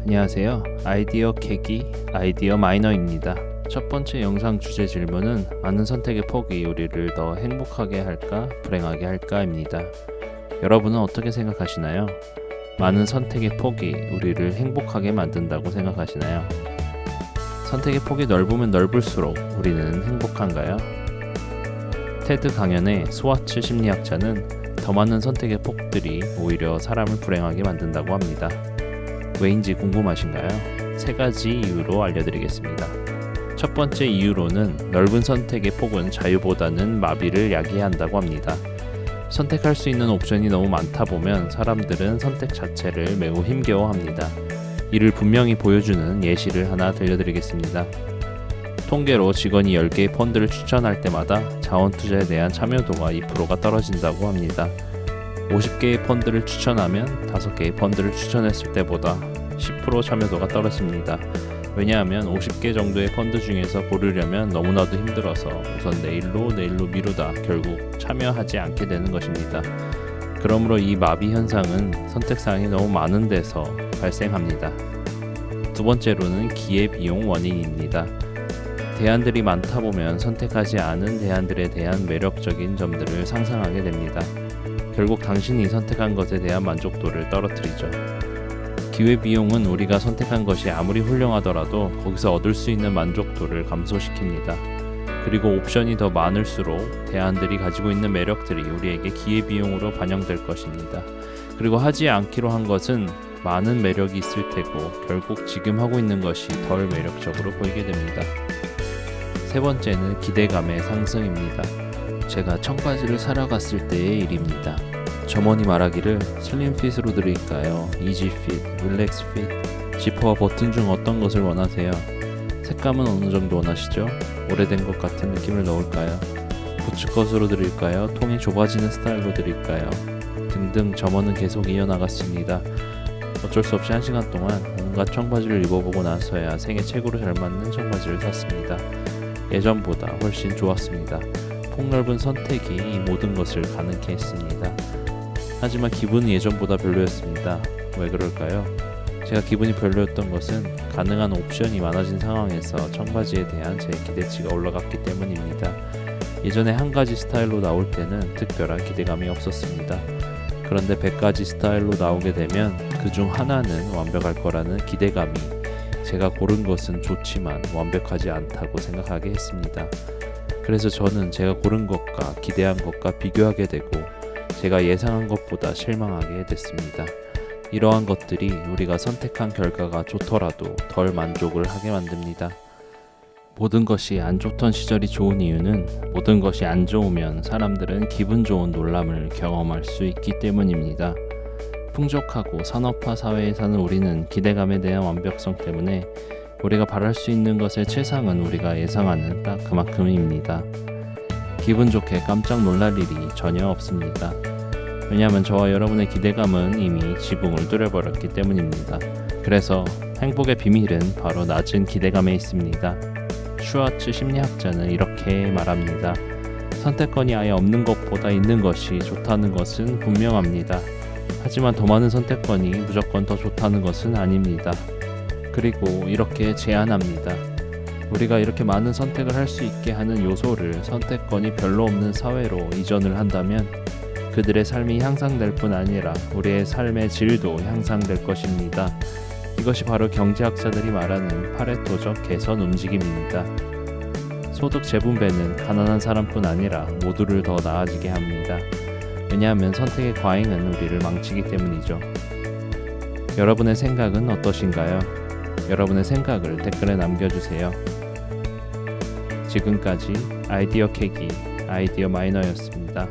안녕하세요. 아이디어 캐기 아이디어 마이너입니다. 첫 번째 영상 주제 질문은 많은 선택의 폭이 우리를 더 행복하게 할까 불행하게 할까입니다. 여러분은 어떻게 생각하시나요? 많은 선택의 폭이 우리를 행복하게 만든다고 생각하시나요? 선택의 폭이 넓으면 넓을수록 우리는 행복한가요? 테드 강연의 스와츠 심리학자는 더 많은 선택의 폭들이 오히려 사람을 불행하게 만든다고 합니다. 왜인지 궁금하신가요? 3가지 이유로 알려드리겠습니다. 첫 번째 이유로는 넓은 선택의 폭은 자유보다는 마비를 야기한다고 합니다. 선택할 수 있는 옵션이 너무 많다 보면 사람들은 선택 자체를 매우 힘겨워합니다. 이를 분명히 보여주는 예시를 하나 들려드리겠습니다. 통계로 직원이 10개의 펀드를 추천할 때마다 자원 투자에 대한 참여도가 2%가 떨어진다고 합니다. 50개의 펀드를 추천하면 5개의 펀드를 추천했을 때보다 10% 참여도가 떨어집니다. 왜냐하면 50개 정도의 펀드 중에서 고르려면 너무나도 힘들어서 우선 내일로 미루다 결국 참여하지 않게 되는 것입니다. 그러므로 이 마비 현상은 선택사항이 너무 많은 데서 발생합니다. 두 번째로는 기회비용 원인입니다. 대안들이 많다 보면 선택하지 않은 대안들에 대한 매력적인 점들을 상상하게 됩니다. 결국 당신이 선택한 것에 대한 만족도를 떨어뜨리죠. 기회비용은 우리가 선택한 것이 아무리 훌륭하더라도 거기서 얻을 수 있는 만족도를 감소시킵니다. 그리고 옵션이 더 많을수록 대안들이 가지고 있는 매력들이 우리에게 기회비용으로 반영될 것입니다. 그리고 하지 않기로 한 것은 많은 매력이 있을 테고 결국 지금 하고 있는 것이 덜 매력적으로 보이게 됩니다. 세 번째는 기대감의 상승입니다. 제가 청바지를 사러 갔을 때의 일입니다. 점원이 말하기를 슬림핏으로 드릴까요? 이지핏, 릴렉스핏, 지퍼와 버튼 중 어떤 것을 원하세요? 색감은 어느 정도 원하시죠? 오래된 것 같은 느낌을 넣을까요? 부츠컷으로 드릴까요? 통이 좁아지는 스타일로 드릴까요? 등등 점원은 계속 이어나갔습니다. 어쩔 수 없이 1시간 동안 온갖 청바지를 입어보고 나서야 생애 최고로 잘 맞는 청바지를 샀습니다. 예전보다 훨씬 좋았습니다. 폭넓은 선택이 이 모든 것을 가능케 했습니다. 하지만 기분은 예전보다 별로였습니다. 왜 그럴까요? 제가 기분이 별로였던 것은 가능한 옵션이 많아진 상황에서 청바지에 대한 제 기대치가 올라갔기 때문입니다. 예전에 한 가지 스타일로 나올 때는 특별한 기대감이 없었습니다. 그런데 100가지 스타일로 나오게 되면 그중 하나는 완벽할 거라는 기대감이 제가 고른 것은 좋지만 완벽하지 않다고 생각하게 했습니다. 그래서 저는 제가 고른 것과 기대한 것과 비교하게 되고 제가 예상한 것보다 실망하게 됐습니다. 이러한 것들이 우리가 선택한 결과가 좋더라도 덜 만족을 하게 만듭니다. 모든 것이 안 좋던 시절이 좋은 이유는 모든 것이 안 좋으면 사람들은 기분 좋은 놀람을 경험할 수 있기 때문입니다. 풍족하고 산업화 사회에 사는 우리는 기대감에 대한 완벽성 때문에 우리가 바랄 수 있는 것의 최상은 우리가 예상하는 딱 그만큼입니다. 기분 좋게 깜짝 놀랄 일이 전혀 없습니다. 왜냐하면 저와 여러분의 기대감은 이미 지붕을 뚫어버렸기 때문입니다. 그래서 행복의 비밀은 바로 낮은 기대감에 있습니다. 슈와츠 심리학자는 이렇게 말합니다. 선택권이 아예 없는 것보다 있는 것이 좋다는 것은 분명합니다. 하지만 더 많은 선택권이 무조건 더 좋다는 것은 아닙니다. 그리고 이렇게 제안합니다. 우리가 이렇게 많은 선택을 할 수 있게 하는 요소를 선택권이 별로 없는 사회로 이전을 한다면 그들의 삶이 향상될 뿐 아니라 우리의 삶의 질도 향상될 것입니다. 이것이 바로 경제학자들이 말하는 파레토적 개선 움직임입니다. 소득 재분배는 가난한 사람뿐 아니라 모두를 더 나아지게 합니다. 왜냐하면 선택의 과잉은 우리를 망치기 때문이죠. 여러분의 생각은 어떠신가요? 여러분의 생각을 댓글에 남겨주세요. 지금까지 아이디어 캐기 아이디어 마이너였습니다.